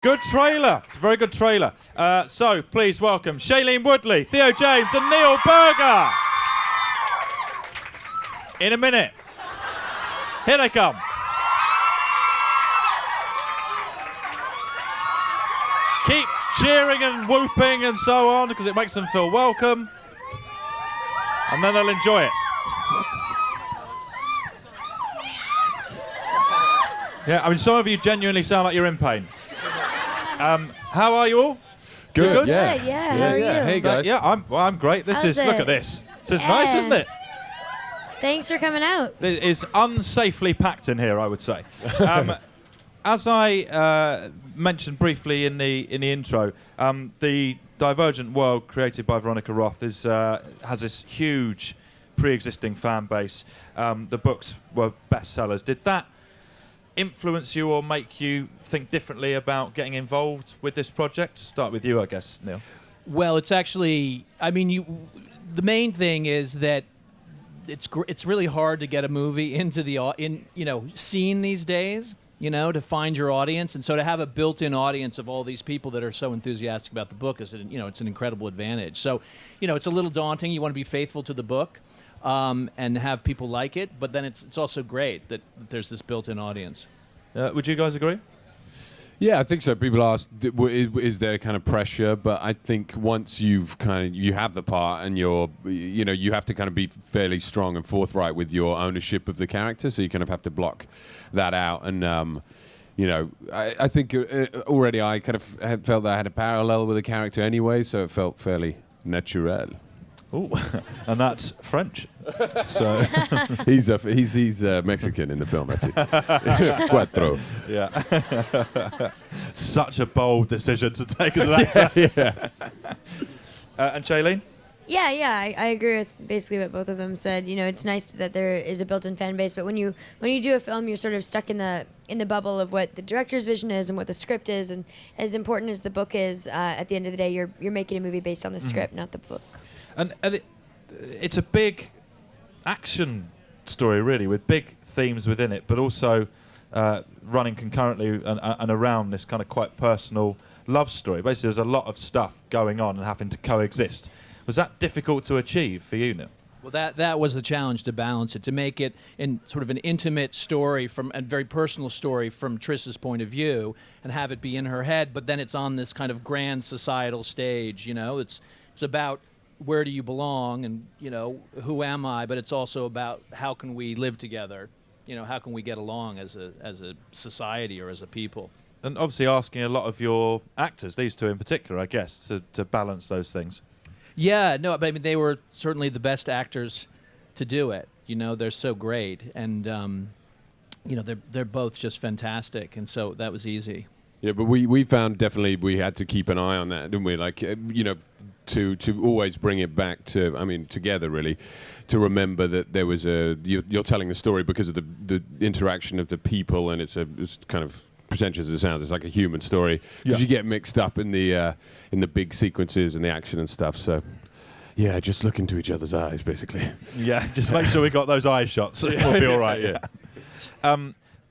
Good trailer. It's a very good trailer. So please welcome Shailene Woodley, Theo James and Neil Berger. In a minute. Here they come. Keep cheering and whooping and so on because it makes them feel welcome. And then they'll enjoy it. Yeah, I mean, some of you genuinely sound like you're in pain. How are you all? Good. Yeah. How are you? Hey guys. I'm great. Look at this. This is nice, isn't it? Thanks for coming out. It is unsafely packed in here, I would say. As I mentioned briefly in the intro, the Divergent world created by Veronica Roth has this huge pre-existing fan base. The books were bestsellers. Did that influence you or make you think differently about getting involved with this project? Start with you, I guess, Neil. Well, it's actually, the main thing is that it's really hard to get a movie into the scene these days, to find your audience, and so to have a built-in audience of all these people that are so enthusiastic about the book is, it's an incredible advantage. So, it's a little daunting. You want to be faithful to the book. And have people like it, but then it's also great that there's this built-in audience. Would you guys agree? Yeah, I think so. People ask, is there kind of pressure? But I think once you have the part and you have to kind of be fairly strong and forthright with your ownership of the character, so you kind of have to block that out. And I think already I kind of had felt that I had a parallel with the character anyway, so it felt fairly natural. Oh, and that's French. So he's Mexican in the film, actually. Cuatro. Yeah. Such a bold decision to take as an actor. Yeah. And Shailene? Yeah, I agree with basically what both of them said. It's nice that there is a built-in fan base, but when you do a film, you're sort of stuck in the bubble of what the director's vision is and what the script is, and as important as the book is, at the end of the day, you're making a movie based on the script, not the book. And it's a big action story, really, with big themes within it, but also running concurrently and around this kind of quite personal love story. Basically, there's a lot of stuff going on and having to coexist. Was that difficult to achieve for you, Neil? Well, that was the challenge, to balance it, to make it in sort of an intimate story, a very personal story from Triss's point of view, and have it be in her head, but then it's on this kind of grand societal stage. It's about where do you belong, and who am I? But it's also about how can we live together? How can we get along as a society or as a people? And obviously asking a lot of your actors, these two in particular, I guess, to balance those things. Yeah, no, but they were certainly the best actors to do it. They're so great, and they're both just fantastic, and so that was easy. Yeah, but we found definitely we had to keep an eye on that, didn't we? Like, to always bring it back to, together really, to remember that there was you're telling the story because of the interaction of the people, and it's kind of pretentious as it sounds. It's like a human story because you get mixed up in the big sequences and the action and stuff. So, yeah, just look into each other's eyes, basically. Yeah, just make sure we got those eye shots. We'll be all right. Yeah.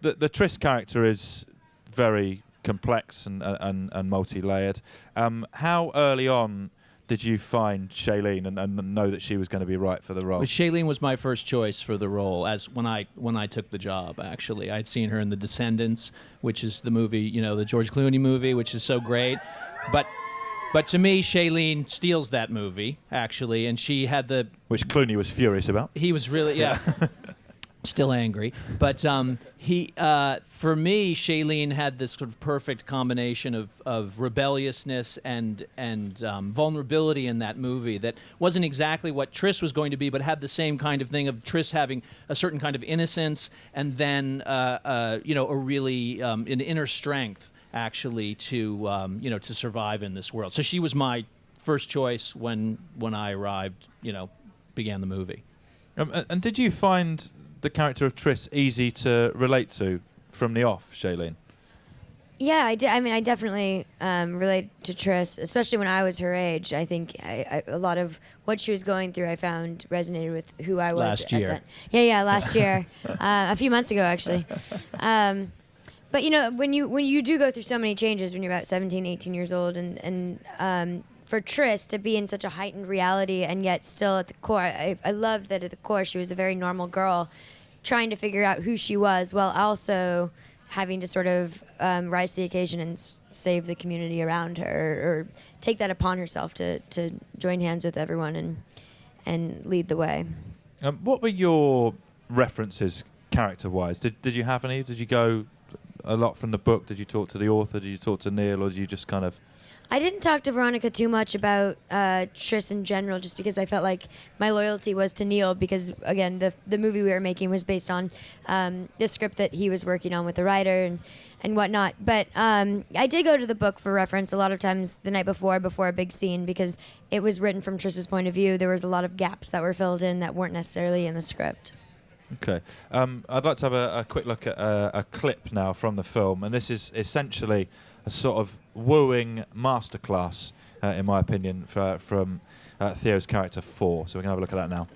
The Triss character is very complex and multi-layered. How early on did you find Shailene and know that she was going to be right for the role? Well, Shailene was my first choice for the role when I took the job, actually. I'd seen her in The Descendants, which is the movie, the George Clooney movie, which is so great. But to me, Shailene steals that movie, actually, and she had which Clooney was furious about. He was really, yeah. Still angry, but for me, Shailene had this sort of perfect combination of rebelliousness and vulnerability in that movie that wasn't exactly what Triss was going to be, but had the same kind of thing of Triss having a certain kind of innocence and then a really an inner strength actually to survive in this world. So she was my first choice when I arrived, began the movie. And did you find the character of Triss easy to relate to from the off, Shailene? Yeah, I did. I definitely relate to Triss, especially when I was her age. I think a lot of what she was going through, I found resonated with who I was. Last year. Last year. A few months ago, actually. But when you do go through so many changes when you're about 17, 18 years old, and for Tris to be in such a heightened reality and yet still at the core, I loved that at the core she was a very normal girl trying to figure out who she was while also having to sort of rise to the occasion and save the community around her, or take that upon herself to join hands with everyone and lead the way. What were your references character-wise? Did you have any? Did you go a lot from the book? Did you talk to the author? Did you talk to Neil? Or did you just kind of... I didn't talk to Veronica too much about Tris in general, just because I felt like my loyalty was to Neil, because, again, the movie we were making was based on the script that he was working on with the writer and whatnot. But I did go to the book for reference a lot of times the night before a big scene, because it was written from Tris's point of view. There was a lot of gaps that were filled in that weren't necessarily in the script. Okay. I'd like to have a quick look at a clip now from the film, and this is essentially a sort of wooing masterclass, in my opinion, from Theo's character 4. So we're going to have a look at that now.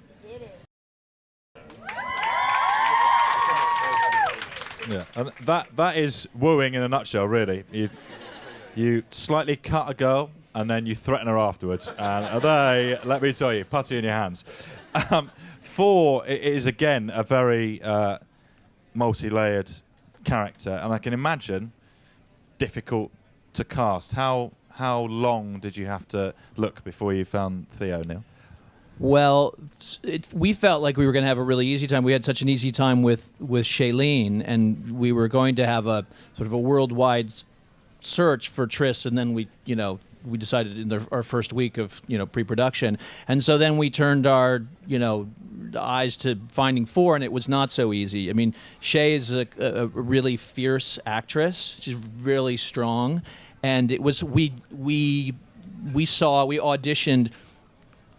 Yeah, and that is wooing in a nutshell, really. You slightly cut a girl, and then you threaten her afterwards. And they, let me tell you, putty in your hands. 4 is, again, a very multi-layered character, and I can imagine difficult to cast. How long did you have to look before you found Theo, Neil? Well, we felt like we were going to have a really easy time. We had such an easy time with Shailene, and we were going to have a sort of a worldwide search for Tris, and then we decided in our first week of pre-production, and so then we turned our eyes to finding 4, and it was not so easy. I mean, Shay is a really fierce actress. She's really strong, and it was we auditioned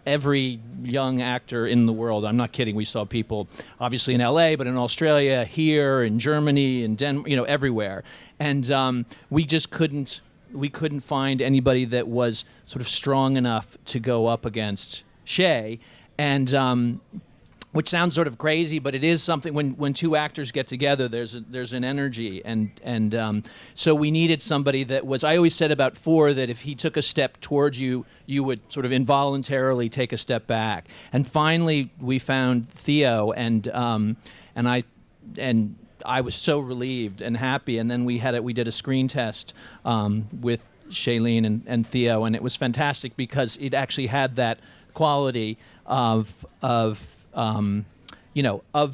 every young actor in the world. I'm not kidding. We saw people obviously in LA, but in Australia, here, in Germany, in Denmark, everywhere, and we just couldn't. We couldn't find anybody that was sort of strong enough to go up against Shay, and which sounds sort of crazy, but it is something. When two actors get together, there's an energy, and so we needed somebody that was. I always said about 4 that if he took a step towards you, you would sort of involuntarily take a step back. And finally, we found Theo, and I was so relieved and happy, and then we did a screen test with Shailene and Theo, and it was fantastic because it actually had that quality of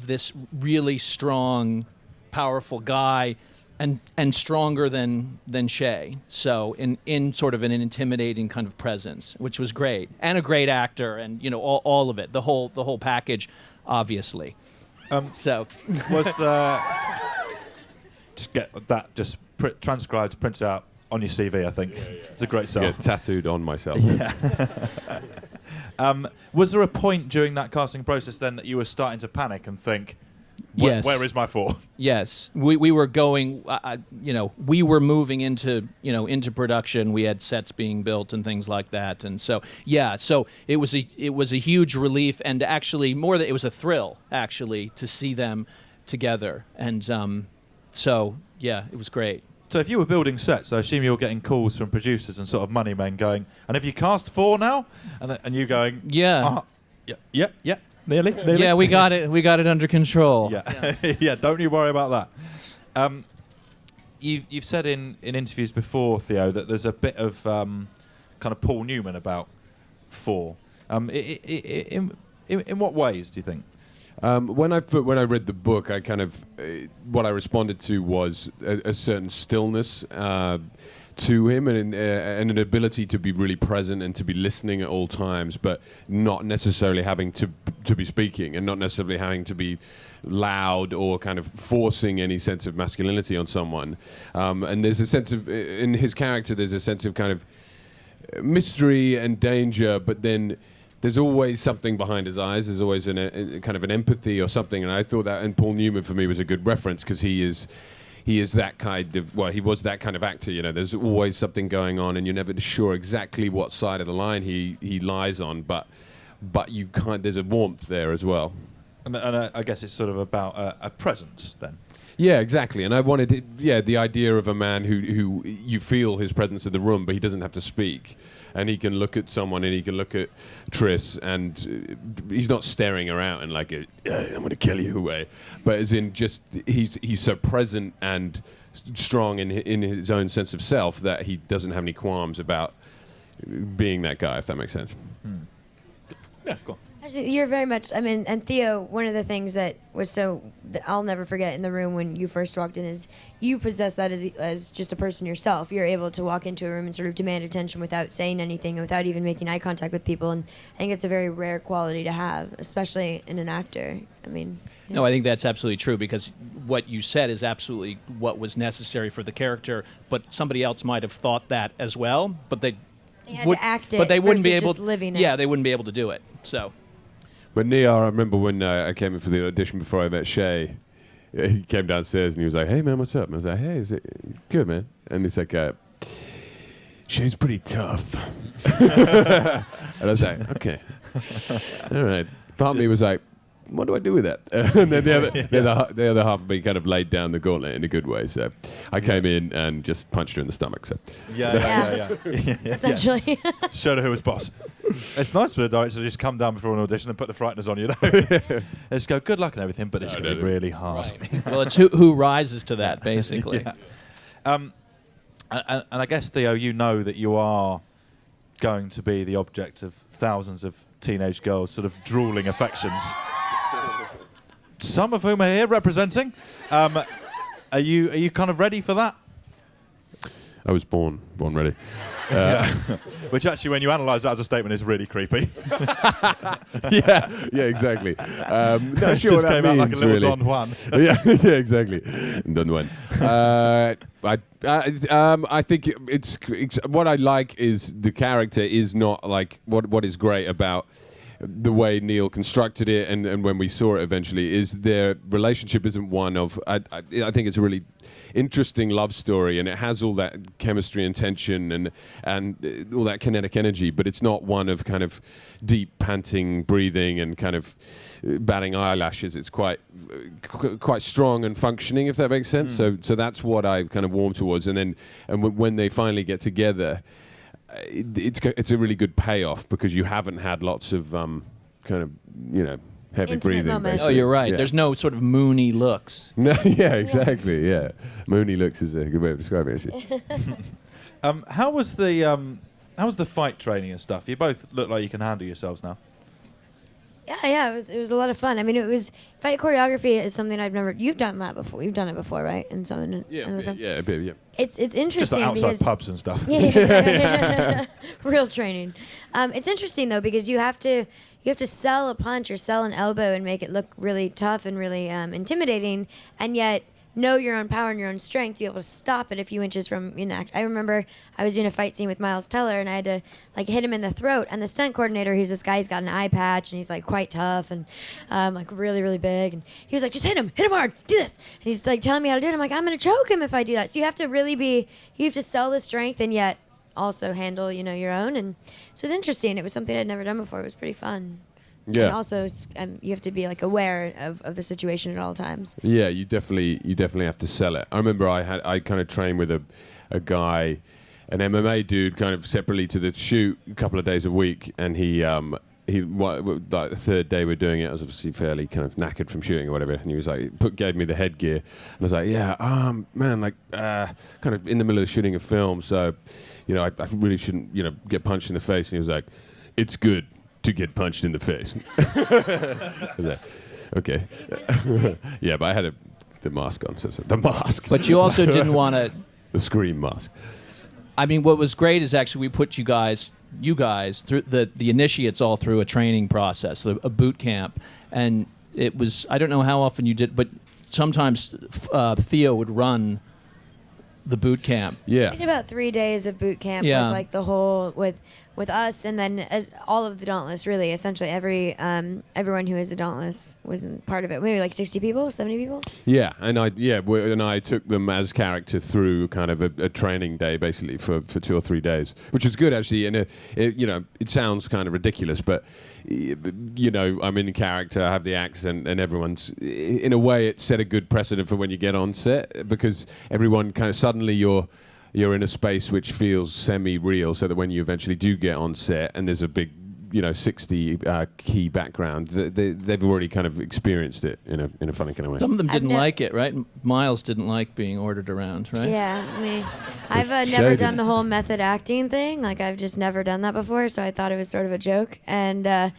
this really strong, powerful guy, and stronger than Shay. So in sort of an intimidating kind of presence, which was great, and a great actor, and all of it, the whole package, obviously. So was just get that transcribed, printed out on your CV. I think it's a great song. Yeah, tattooed on myself. Yeah. Was there a point during that casting process then that you were starting to panic and think, yes, where is my 4? Yes, we were going. We were moving into production. We had sets being built and things like that, and so it was a huge relief, and actually more than it was a thrill actually to see them together, and it was great. So if you were building sets, I assume you were getting calls from producers and sort of money men going, and have you cast 4 now? And you going, yeah, nearly. Yeah, we got it under control. Yeah, yeah. Don't you worry about that. You've said in interviews before, Theo, that there's a bit of kind of Paul Newman about 4. In what ways do you think? When I read the book, I kind of what I responded to was a certain stillness to him, and an ability to be really present and to be listening at all times, but not necessarily having to be speaking, and not necessarily having to be loud or kind of forcing any sense of masculinity on someone. And there's a sense of, in his character, there's a sense of kind of mystery and danger, but then there's always something behind his eyes. There's always a kind of an empathy or something. And I thought that, and Paul Newman for me was a good reference, because he is that kind of, he was that kind of actor. There's always something going on, and you're never sure exactly what side of the line he lies on, but there's a warmth there as well. And I guess it's sort of about a presence then. Yeah, exactly. And I wanted the idea of a man who you feel his presence in the room, but he doesn't have to speak. And he can look at someone, and he can look at Triss, and he's not staring her out in like I'm going to kill you way, but as in just he's so present and strong in his own sense of self that he doesn't have any qualms about being that guy, if that makes sense. Yeah, go on. Actually, you're very much. I mean, and Theo, one of the things that I'll never forget in the room when you first walked in is you possess that as just a person yourself. You're able to walk into a room and sort of demand attention without saying anything and without even making eye contact with people. And I think it's a very rare quality to have, especially in an actor. I mean. Yeah. No, I think that's absolutely true because what you said is absolutely what was necessary for the character. But somebody else might have thought that as well, but they had to act it, but they wouldn't be versus able. just living it. Yeah, they wouldn't be able to do it. So. But Nia, I remember when I came in for the audition before I met Shay, he came downstairs and he was like, "Hey man, what's up?" And I was like, "Hey, is it good, man?" And he's like, "Shay's pretty tough." And I was like, "Okay, all right." Part of me was like, "What do I do with that?" And then the other half of me kind of laid down the gauntlet in a good way. So I came in and just punched her in the stomach. So Yeah. Essentially. Showed her who was boss. It's nice for the director to just come down before an audition and put the frighteners on, you know. Just go, good luck and everything, but it's going to be really hard. Right. Well, it's who rises to that, basically. Yeah. And I guess, Theo, you know that you are going to be the object of thousands of teenage girls' sort of drooling affections. Some of whom are here representing. Are you kind of ready for that? I was born ready. Which actually, when you analyse that as a statement, is really creepy. yeah, exactly. Not sure Just what that came out like a means, little really. Don Juan. yeah, exactly. Don Juan. I think it's what I like is the character is not like what is great about the way Neil constructed it and when we saw it eventually is their relationship isn't one of I think it's a really interesting love story and it has all that chemistry and tension and all that kinetic energy, but it's not one of kind of deep panting breathing and kind of batting eyelashes. It's quite strong and functioning, if that makes sense. So that's what I kind of warm towards, and when they finally get together, it's a really good payoff because you haven't had lots of kind of heavy Intimate breathing. moments. Oh, you're right. Yeah. There's no sort of moony looks. No, yeah, exactly. Yeah, moony looks is a good way of describing it. Actually. How was the fight training and stuff? You both look like you can handle yourselves now. Yeah, it was a lot of fun. I mean, it was fight choreography is something I've never. You've done that before. You've done it before, right? In some another film. A bit, yeah. It's interesting Just like outside because pubs and stuff. yeah, real training. It's interesting though because you have to sell a punch or sell an elbow and make it look really tough and really intimidating, and yet know your own power and your own strength to be able to stop it a few inches from I remember I was doing a fight scene with Miles Teller and I had to like hit him in the throat, and the stunt coordinator, who's this guy, he's got an eye patch and he's like quite tough and like really, really big, and he was like, just hit him hard, do this, and he's like telling me how to do it. I'm like, I'm gonna choke him if I do that. So you have to sell the strength and yet also handle your own, and so it's interesting. It was something I'd never done before. It was pretty fun. Yeah. And also, you have to be like aware of the situation at all times. Yeah, you definitely have to sell it. I remember I kind of trained with a guy, an MMA dude, kind of separately to the shoot a couple of days a week, and he like the third day we're doing it, I was obviously fairly kind of knackered from shooting or whatever, and he was like, gave me the headgear, and I was like, yeah, man, like kind of in the middle of shooting a film, so I really shouldn't get punched in the face, and he was like, it's good to get punched in the face. Okay. Yeah, but I had the mask on, so the mask. But you also didn't want to. The scream mask. I mean, what was great is actually we put you guys through the initiates all through a training process, a boot camp, and it was, I don't know how often you did, but sometimes Theo would run the boot camp. Yeah. We did about 3 days of boot camp Yeah. with like the whole with with us, and then as all of the Dauntless, really, essentially everyone who is a Dauntless was part of it. Maybe like 60 people, 70 people. Yeah, and I took them as character through kind of a training day, basically for 2 or 3 days, which was good actually. And it sounds kind of ridiculous, but I'm in character, I have the accent, and everyone's in a way it set a good precedent for when you get on set, because everyone kind of suddenly you're in a space which feels semi-real, so that when you eventually do get on set and there's a big 60 key background, they've already kind of experienced it in a funny kind of way. Some of them didn't like it, right? Miles didn't like being ordered around, right? Yeah, I mean, I've never done the whole method acting thing. Like, I've just never done that before, so I thought it was sort of a joke. And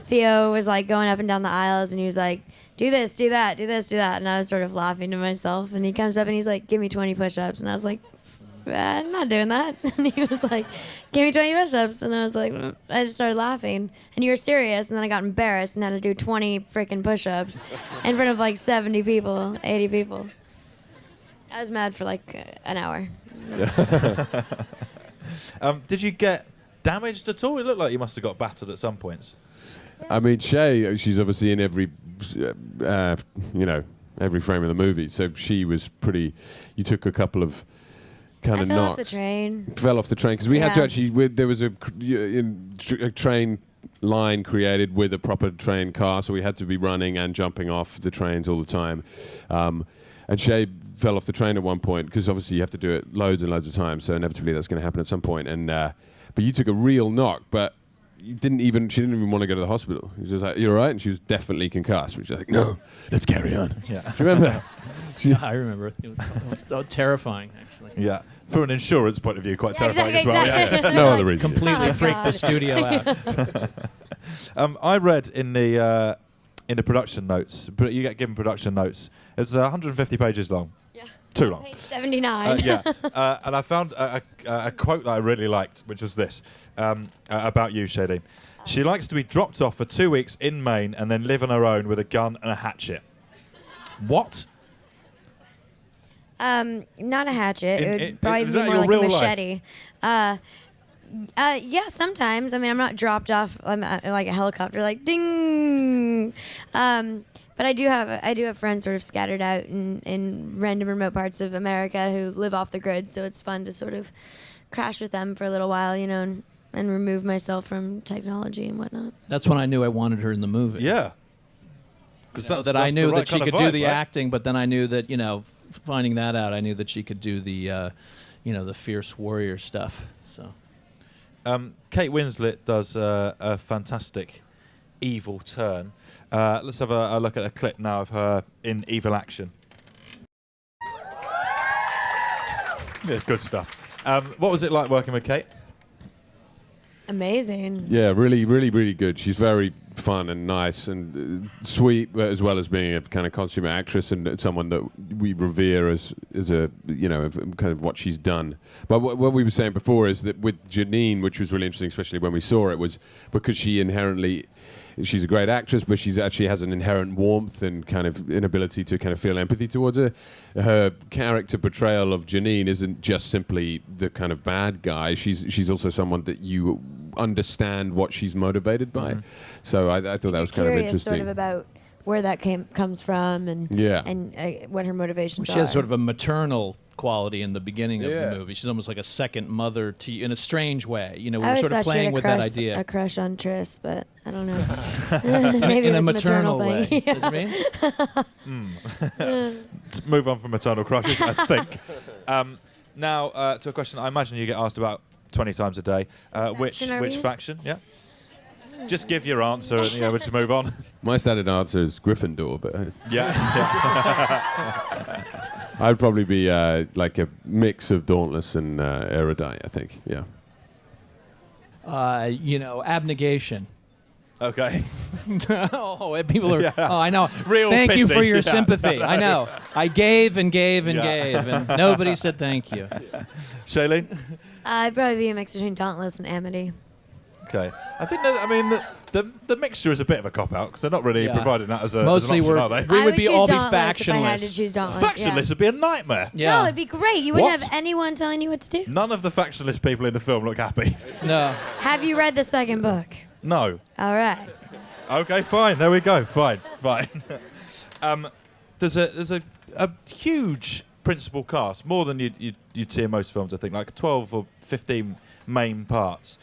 Theo was like going up and down the aisles, and he was like, do this, do that, do this, do that. And I was sort of laughing to myself. And he comes up and he's like, give me 20 push-ups. And I was like, I'm not doing that. And he was like, give me 20 push-ups. And I was like, I just started laughing. And you were serious. And then I got embarrassed and had to do 20 freaking push-ups in front of like 70 people, 80 people. I was mad for like an hour. Did you get damaged at all? It looked like you must have got battered at some points. I mean, Shay, she's obviously in every frame of the movie. So she was pretty. You took a couple of kind of knocks. Fell off the train. Fell off the train because we had to actually. There was a train line created with a proper train car, so we had to be running and jumping off the trains all the time. And Shay fell off the train at one point because obviously you have to do it loads and loads of times, so inevitably that's going to happen at some point. And but you took a real knock, but. She didn't even want to go to the hospital. She was just like, "You're all right?" And she was definitely concussed. Which was like, "No, let's carry on." Yeah. Do you remember that? I remember. It was terrifying, actually. Yeah. From an insurance point of view, quite terrifying as well. Exactly. Yeah. No other reason. Completely freaked the studio out. I read in the production notes, but you get given production notes. It's 150 pages long. Yeah. Too long. Page 79. And I found a quote that I really liked, which was this, about you, Shailene. She likes to be dropped off for 2 weeks in Maine and then live on her own with a gun and a hatchet. What? Not a hatchet. It would probably is be that more your like real a life? machete. Yeah, sometimes. I mean, I'm not dropped off like a helicopter, like ding. But I do have friends sort of scattered out in random remote parts of America who live off the grid, so it's fun to sort of crash with them for a little while, and remove myself from technology and whatnot. That's when I knew I wanted her in the movie. Yeah. That I knew that she could do the right? acting, but then I knew that, finding that out, I knew that she could do the, the fierce warrior stuff. So, Kate Winslet does a fantastic evil turn. Let's have a look at a clip now of her in Evil Action. Yeah, good stuff. What was it like working with Kate? Amazing. Yeah, really, really, really good. She's very fun and nice and sweet, but as well as being a kind of consummate actress and someone that we revere as a kind of what she's done. But what we were saying before is that with Janine, which was really interesting, especially when we saw it, was because she's a great actress, but she actually has an inherent warmth and kind of inability to kind of feel empathy towards her. Her character portrayal of Janine isn't just simply the kind of bad guy. She's also someone that you understand what she's motivated by. Mm-hmm. So I thought that was kind of Curious interesting. sort of about where that comes from and what her motivations are. she has sort of a maternal quality in the beginning of the movie. She's almost like a second mother to you in a strange way. We I were always sort of thought she playing had with that idea. a crush on Tris, but I don't know. Maybe in it a was maternal way. thing. Does it mean? Let's move on from maternal crushes, I think. Now, to a question I imagine you get asked about 20 times a day. Which faction? Yeah. Just give your answer and we'll just move on. My standard answer is Gryffindor, but Yeah. I'd probably be like a mix of Dauntless and Erudite, I think. Yeah. Abnegation. Okay. People are. Yeah. Oh, I know. Real Thank you pity. for your Yeah. sympathy. I know. I gave and gave and gave, and nobody said thank you. Shailene? I'd probably be a mix between Dauntless and Amity. Okay. I think that, The mixture is a bit of a cop-out because they're not really providing that as a Mostly as an option, are they? we would be choose all be Dauntless if I had to factionless. choose Dauntless. Factionless would be a nightmare. Yeah. No, it'd be great. You wouldn't What? have anyone telling you what to do. None of the factionless people in the film look happy. No. Have you read the second book? No. All right. Okay, fine. There we go. Fine. There's a huge principal cast, more than you'd see in most films. I think like 12 or 15 main parts,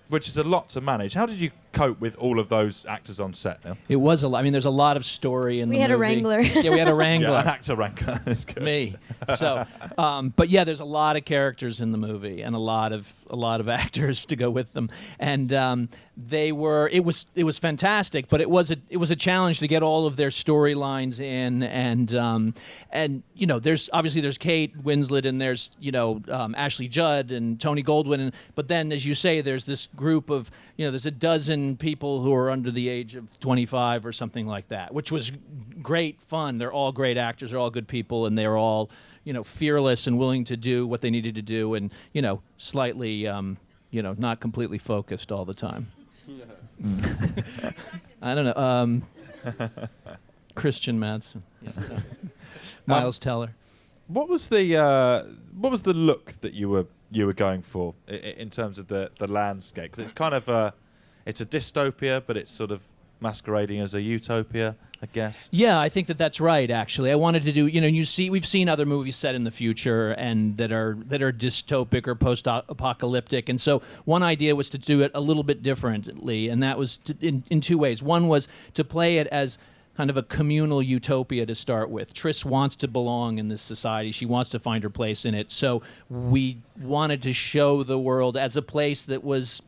which is a lot to manage. How did you cope with all of those actors on set now? It was a lot. I mean, there's a lot of story in the movie. We had a wrangler. Yeah, we had a wrangler. Yeah, an actor wrangler. That's good. Me. So, but yeah, there's a lot of characters in the movie and a lot of actors to go with them, and it was fantastic. But it was a challenge to get all of their storylines in, and you know, there's Kate Winslet and there's Ashley Judd and Tony Goldwyn, but then as you say, there's this group of there's a dozen people who are under the age of 25 or something like that, which was great fun. They're all great actors, they're all good people, and they're all fearless and willing to do what they needed to do, and slightly not completely focused all the time. I don't know. Christian Madsen, Miles Teller. What was the look that you were going for in terms of the landscape? Because it's kind of it's a dystopia, but it's sort of masquerading as a utopia, I guess. Yeah, I think that's right. Actually, I wanted to do. We've seen other movies set in the future and that are dystopic or post-apocalyptic, and so one idea was to do it a little bit differently, and that was in two ways. One was to play it as kind of a communal utopia to start with. Triss wants to belong in this society. She wants to find her place in it. So we wanted to show the world as a place that was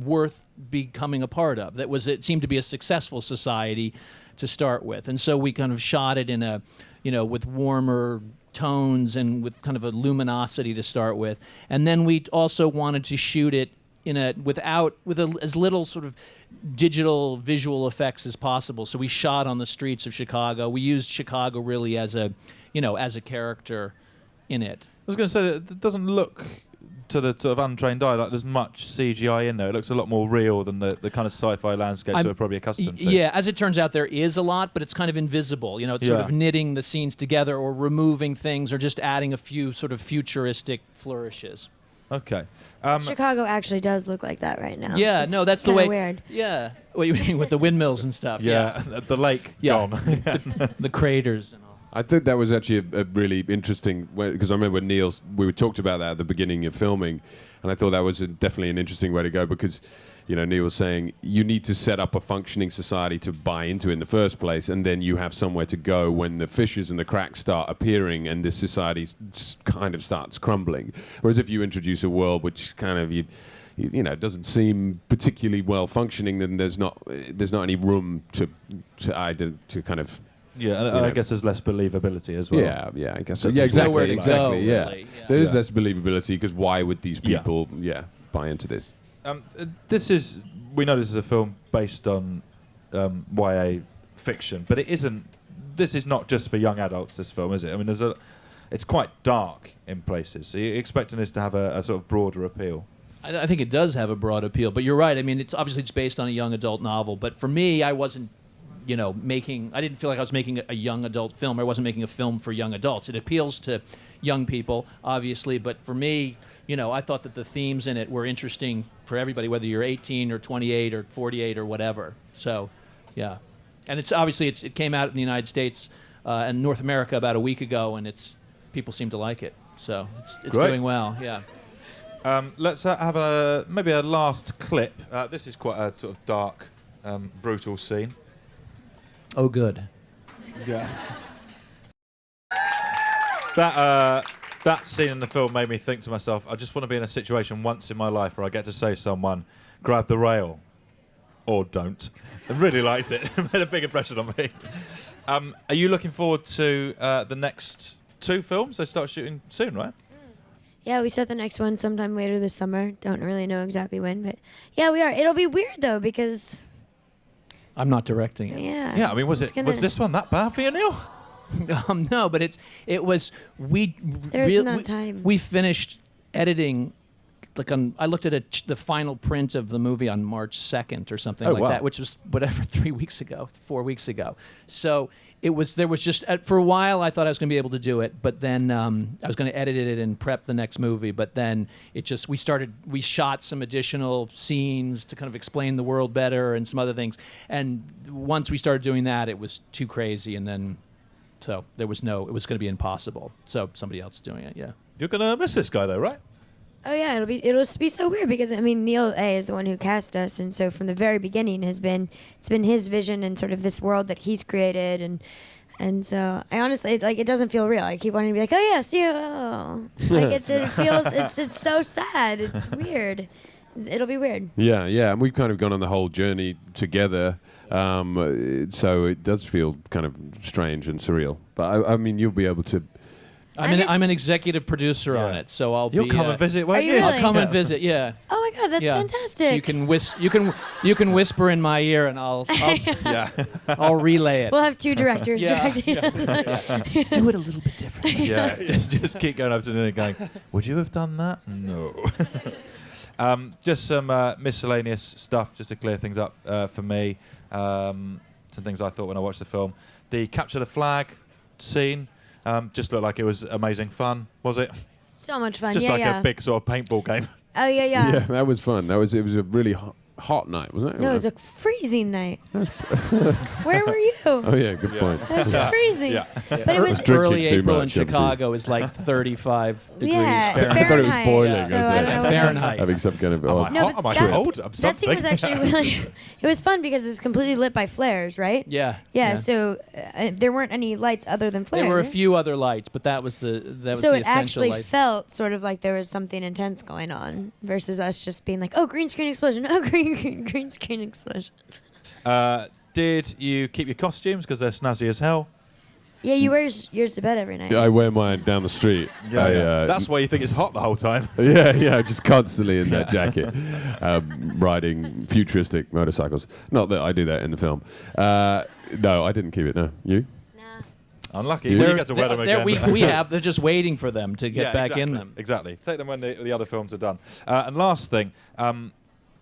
worth becoming a part of. It seemed to be a successful society to start with. And so we kind of shot it in with warmer tones and with kind of a luminosity to start with. And then we also wanted to shoot it with as little sort of digital visual effects as possible. So we shot on the streets of Chicago. We used Chicago really as a character in it. I was going to say it doesn't look to the sort of untrained eye like there's much CGI in there. It looks a lot more real than the kind of sci-fi landscapes we're probably accustomed to. Yeah, as it turns out, there is a lot, but it's kind of invisible. It's sort of knitting the scenes together or removing things or just adding a few sort of futuristic flourishes. Okay. Chicago actually does look like that right now. Yeah, it's no, that's the way. Weird. Yeah, what you mean with the windmills and stuff? Yeah, the lake gone. The craters and all. I think that was actually a really interesting, because I remember we talked about that at the beginning of filming, and I thought that was definitely an interesting way to go, because Neil was saying you need to set up a functioning society to buy into in the first place, and then you have somewhere to go when the fissures and the cracks start appearing and this society kind of starts crumbling. Whereas if you introduce a world which kind of doesn't seem particularly well functioning, then there's not any room to kind of. Yeah, and I guess there's less believability as well. Yeah, I guess so. So Yeah, there's nowhere exactly, to go, yeah. really. Yeah. There is less believability because why would these people, buy into this? We know this is a film based on YA fiction, but it isn't. This is not just for young adults. This film, is it? I mean, it's quite dark in places. So you're expecting this to have a sort of broader appeal. I think it does have a broad appeal, but you're right. I mean, it's based on a young adult novel, but for me, I wasn't. I didn't feel like I was making a young adult film. I wasn't making a film for young adults. It appeals to young people, obviously, but for me, I thought that the themes in it were interesting for everybody, whether you're 18 or 28 or 48 or whatever. So, yeah. And it came out in the United States and North America about a week ago, and people seem to like it. So it's doing well, yeah. Let's have maybe a last clip. This is quite a sort of dark, brutal scene. Oh, good. Yeah. That scene in the film made me think to myself, I just want to be in a situation once in my life where I get to say to someone, grab the rail. Or don't. I really liked it. It made a big impression on me. Are you looking forward to the next 2 films? They start shooting soon, right? Yeah, we start the next one sometime later this summer. Don't really know exactly when, but yeah, we are. It'll be weird, though, because... I'm not directing it. Yeah. Yeah, I mean, was this one that bad for you, Neil? No, but it was There's not time. We finished editing I looked at the final print of the movie on March 2nd or something like wow. that, which was whatever 4 weeks ago. So there was just for a while I thought I was going to be able to do it, but then I was going to edit it and prep the next movie, but then we shot some additional scenes to kind of explain the world better and some other things, and once we started doing that, it was too crazy, and then so it was going to be impossible. So somebody else doing it, yeah. You're gonna miss this guy though, right? Oh yeah, it'll be so weird because I mean Neil A is the one who cast us, and so from the very beginning it's been his vision and sort of this world that he's created, and so I honestly it doesn't feel real. I keep wanting to be like, oh yeah, see you. Oh. Like it feels it's so sad. It's weird. It'll be weird. Yeah, and we've kind of gone on the whole journey together, so it does feel kind of strange and surreal. But I mean, you'll be able to. I'm an executive producer on it, so You'll come and visit, won't Are you you? really? I'll come and visit. Yeah. Oh my god, that's fantastic. So you can whisper in my ear, and I'll I'll relay it. We'll have two directors directing. Do it a little bit differently. Yeah, just keep going up to them and going, would you have done that? No. Just some miscellaneous stuff, just to clear things up for me. Some things I thought when I watched the film. The capture the flag scene just looked like it was amazing fun, was it? So much fun. Just like a big sort of paintball game. Oh yeah. Yeah, that was fun. It was a really hot night, wasn't it? No, it was a freezing night. Where were you? Oh yeah, good point. It was freezing. Yeah. But it was Drinking early too April in much, obviously. Chicago is like 35 degrees yeah, Fahrenheit. I thought it was boiling. Fahrenheit. So I was I don't know. Fahrenheit. having some kind of. Am I No, hot? but Am I that's- cold? I'm That scene something. was actually really. It was fun because it was completely lit by flares, right? Yeah. So there weren't any lights other than flares. There were a right? few other lights, but that was the So the it essential actually light. felt sort of like there was something intense going on versus us just being like, oh, green screen explosion, oh, green screen explosion. Did you keep your costumes because they're snazzy as hell? Yeah, you wear yours to bed every night. I wear mine down the street. That's why you think it's hot the whole time. Yeah, just constantly in that jacket, riding futuristic motorcycles. Not that I do that in the film. No, I didn't keep it. No, you? Nah. Unlucky. You- Well, you get to wear them again. They're just waiting for them to get back exactly, in them. Exactly. Take them when the other films are done. And last thing,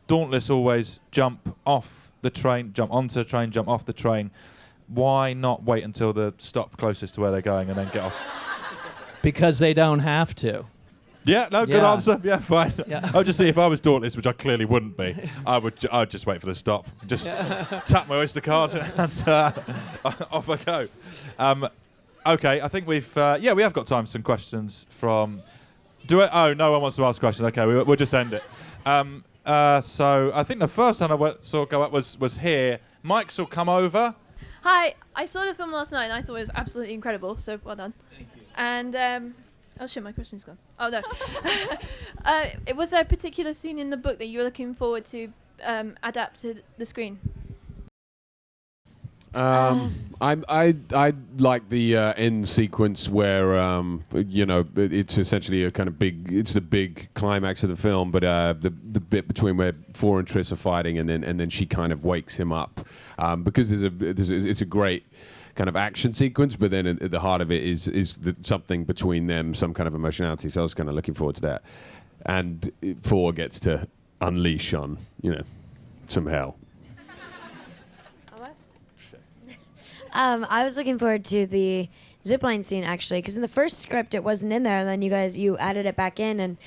Dauntless always jump off the train, jump onto the train, jump off the train. Why not wait until the stop closest to where they're going and then get off? Because they don't have to. Yeah, no, good Yeah. answer. Yeah, fine. Yeah. I'll just see if I was Dauntless, which I clearly wouldn't be. I'd just wait for the stop. Just tap my Oyster card and off I go. Okay, I think we have got time for some questions from. Oh, no one wants to ask a question. Okay, we'll just end it. So I think the first time I saw go up was here. Mike's will come over. Hi, I saw the film last night and I thought it was absolutely incredible, so well done. Thank you. And, oh shit, my question's gone. Oh no. Was there a particular scene in the book that you were looking forward to adapt to the screen? I like the end sequence where it's essentially a kind of it's the big climax of the film, but the bit between where Four and Triss are fighting and then she kind of wakes him up because it's a great kind of action sequence, but then at the heart of it is something between them, some kind of emotionality. So I was kind of looking forward to that, and Four gets to unleash on some hell. I was looking forward to the zipline scene actually, because in the first script it wasn't in there, and then you added it back in, and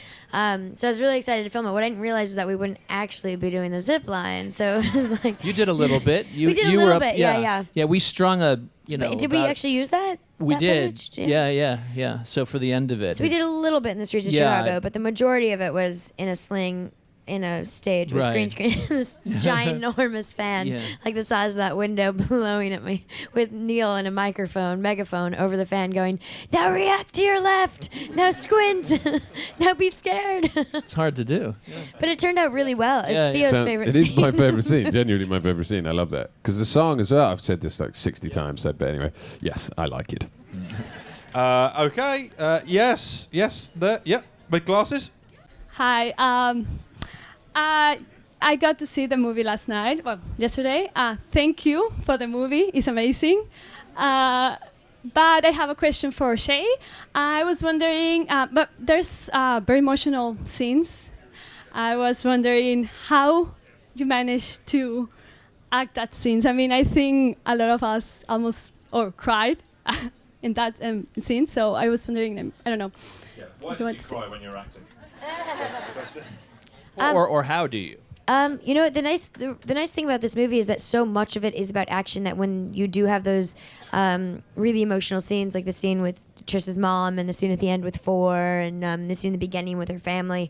so I was really excited to film it. What I didn't realize is that we wouldn't actually be doing the zipline, so it was like You did a little bit. We did a little bit, yeah. Yeah, we strung a But did we actually use that? We that did. footage? Yeah. So for the end of it, So we did a little bit in the streets of Yeah. Chicago, but the majority of it was in a sling in a stage with Right. green screen and this ginormous fan, Yeah. like the size of that window, blowing at me, with Neil and a megaphone over the fan going, now react to your left, now squint, now be scared. It's hard to do. But it turned out really well. It's Yeah, Theo's So favorite it is scene. my favorite scene, genuinely my favorite scene. I love that because the song as well. I've said this like 60 times, but anyway, yes, I like it. Okay. Yes. With glasses. Hi. I got to see the movie last night, yesterday. Thank you for the movie. It's amazing. But I have a question for Shay. I was wondering, but there's very emotional scenes. I was wondering how you managed to act that scenes. I mean, I think a lot of us almost or cried in that scene. So I was wondering, I don't know. Yeah. Why did you cry when you were acting? Or how do you? You know, the nice thing about this movie is that so much of it is about action that when you do have those really emotional scenes, like the scene with Trish's mom and the scene at the end with Four and the scene in the beginning with her family,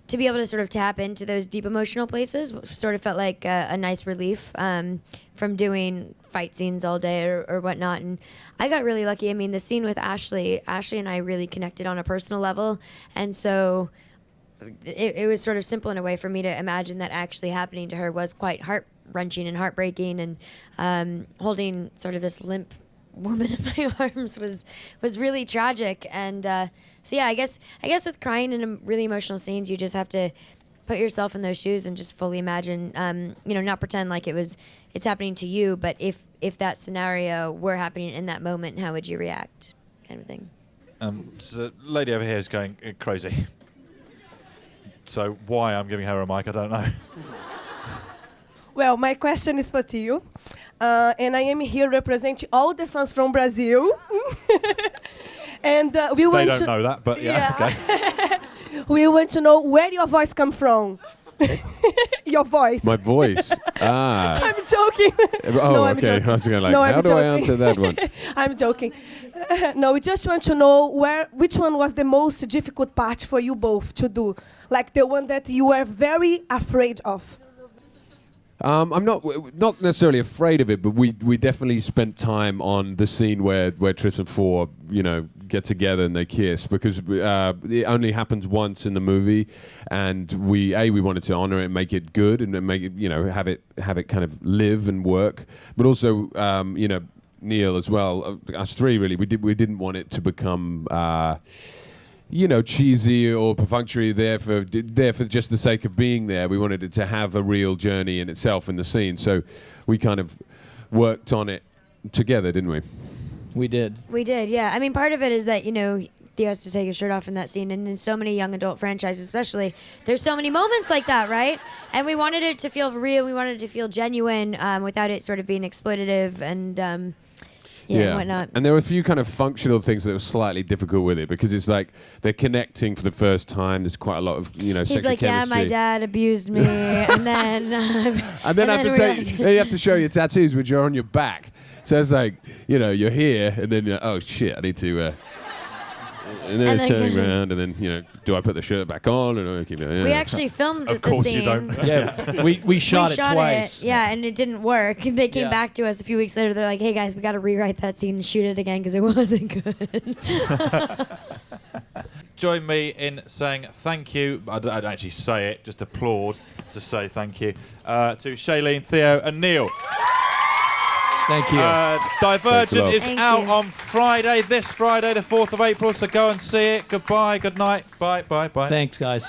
to be able to sort of tap into those deep emotional places sort of felt like a nice relief from doing fight scenes all day or whatnot. And I got really lucky. I mean, the scene with Ashley and I really connected on a personal level. And so it was sort of simple in a way for me to imagine that actually happening to her was quite heart-wrenching and heartbreaking, and holding sort of this limp woman in my arms was really tragic. And so yeah, I guess with crying in really emotional scenes, you just have to put yourself in those shoes and just fully imagine, not pretend like it's happening to you, but if that scenario were happening in that moment, how would you react, kind of thing. So the lady over here is going crazy. So why I'm giving her a mic, I don't know. Well, my question is for Theo. And I am here representing all the fans from Brazil. And we They want don't to know that, but yeah. Okay. we want to know where your voice come from. Your voice. My voice. I'm joking. Oh, No, I'm okay. joking. I was going like, No, how I'm do I joking. answer that one? I'm joking. No, we just want to know which one was the most difficult part for you both to do, like the one that you were very afraid of. I'm not necessarily afraid of it, but we definitely spent time on the scene where Trish and Four, get together and they kiss, because it only happens once in the movie, and we wanted to honor it and make it good and make it, have it kind of live and work, but also Neil as well, us three really, we didn't want it to become cheesy or perfunctory there for just the sake of being there. We wanted it to have a real journey in itself in the scene. So we kind of worked on it together, didn't we? We did. We did, yeah. I mean, part of it is that, Theo has to take his shirt off in that scene, and in so many young adult franchises especially, there's so many moments like that, right? And we wanted it to feel real, we wanted it to feel genuine, without it sort of being exploitative and and whatnot. And there were a few kind of functional things that were slightly difficult with it, because it's like they're connecting for the first time. There's quite a lot of He's sexual like, yeah, chemistry. my dad abused me, and then and then you have to show your tattoos, which are on your back. So it's like, you're here, and then you're, oh shit, I need to. And then it's turning around, and then do I put the shirt back on, or do I keep it? Yeah. We actually filmed Of the course scene. you don't. Yeah, we shot it twice. Yeah, and it didn't work. They came Yeah. back to us a few weeks later. They're like, "Hey guys, we got to rewrite that scene and shoot it again because it wasn't good." Join me in saying thank you. I don't actually say it, just applaud to say thank you to Shailene, Theo, and Neil. Thank you. Divergent is Thank out you. on Friday, this Friday, the 4th of April, so go and see it. Goodbye, good night, bye, bye, bye. Thanks, guys.